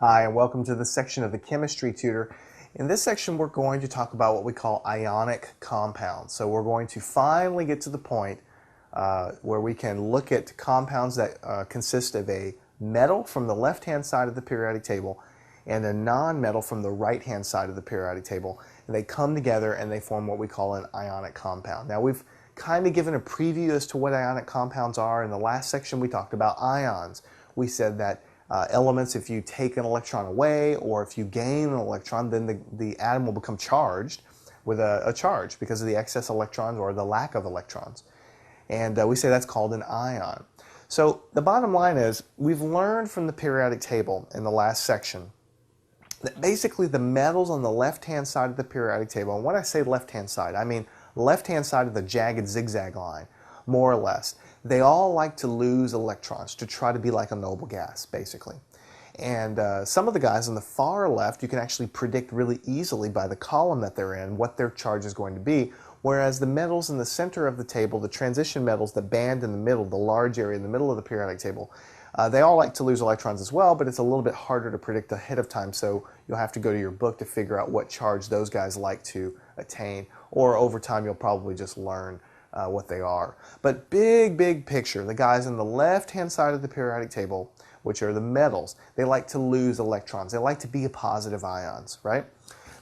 Hi, and welcome to this section of the Chemistry Tutor. In this section, we're going to talk about what we call ionic compounds. So we're going to finally get to the point where we can look at compounds that consist of a metal from the left-hand side of the periodic table and a non-metal from the right-hand side of the periodic table. And they come together and they form what we call an ionic compound. Now, we've kind of given a preview as to what ionic compounds are. In the last section, we talked about ions. We said that elements, if you take an electron away or if you gain an electron, then the atom will become charged with a charge because of the excess electrons or the lack of electrons. And we say that's called an ion. So the bottom line is we've learned from the periodic table in the last section that basically the metals on the left-hand side of the periodic table, and when I say left-hand side, I mean left-hand side of the jagged zigzag line, more or less, they all like to lose electrons to try to be like a noble gas, basically. And some of the guys on the far left, you can actually predict really easily by the column that they're in what their charge is going to be, whereas the metals in the center of the table, the transition metals, the band in the middle, the large area in the middle of the periodic table, they all like to lose electrons as well, but it's a little bit harder to predict ahead of time, so you'll have to go to your book to figure out what charge those guys like to attain, or over time you'll probably just learn what they are. But big picture, the guys on the left-hand side of the periodic table, which are the metals, they like to lose electrons. They like to be positive ions, right?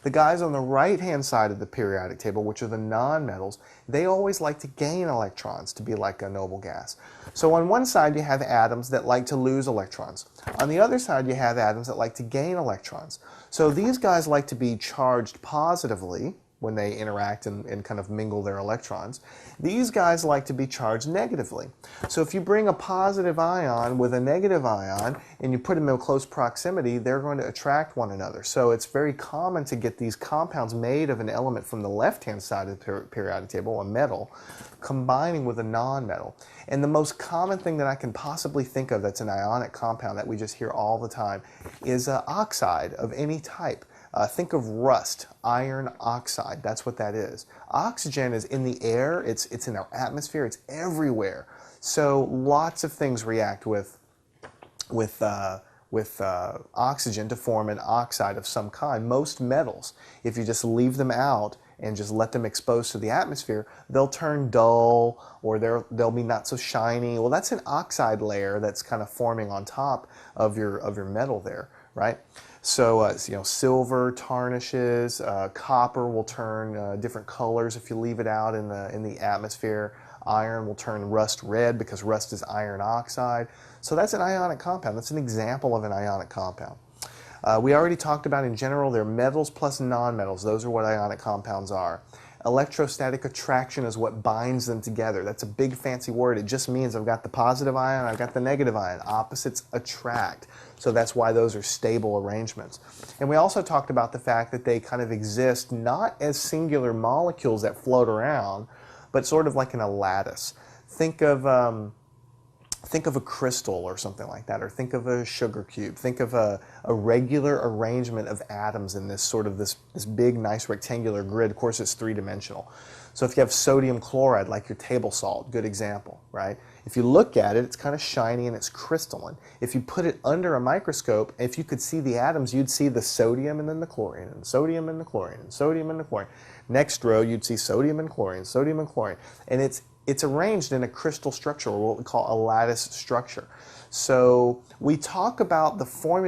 The guys on the right-hand side of the periodic table, which are the non-metals, they always like to gain electrons to be like a noble gas. So on one side you have atoms that like to lose electrons. On the other side you have atoms that like to gain electrons. So these guys like to be charged positively when they interact and kind of mingle their electrons. These guys like to be charged negatively. So if you bring a positive ion with a negative ion and you put them in close proximity, they're going to attract one another. So it's very common to get these compounds made of an element from the left-hand side of the periodic table, a metal, combining with a non-metal. And the most common thing that I can possibly think of that's an ionic compound that we just hear all the time is oxide of any type. Think of rust, iron oxide, that's what that is. Oxygen is in the air, it's in our atmosphere, it's everywhere. So lots of things react with oxygen to form an oxide of some kind. Most metals, if you just leave them out and just let them expose to the atmosphere, they'll turn dull or they'll be not so shiny. Well, that's an oxide layer that's kind of forming on top of your metal there, right? So, silver tarnishes, copper will turn different colors if you leave it out in the atmosphere. Iron will turn rust red because rust is iron oxide. So that's an ionic compound. That's an example of an ionic compound. We already talked about in general, they're metals plus nonmetals. Those are what ionic compounds are. Electrostatic attraction is what binds them together. That's a big fancy word. It just means I've got the positive ion, I've got the negative ion. Opposites attract. So that's why those are stable arrangements. And we also talked about the fact that they kind of exist not as singular molecules that float around, but sort of like in a lattice. Think of a crystal or something like that, or think of a sugar cube. Think of a regular arrangement of atoms in this sort of this big, nice rectangular grid. Of course, it's three-dimensional. So if you have sodium chloride, like your table salt, good example, right? If you look at it, it's kind of shiny and it's crystalline. If you put it under a microscope, if you could see the atoms, you'd see the sodium and then the chlorine, and sodium and the chlorine, and sodium and the chlorine. Next row, you'd see sodium and chlorine, sodium and chlorine. And it's arranged in a crystal structure, or what we call a lattice structure. So we talk about the formula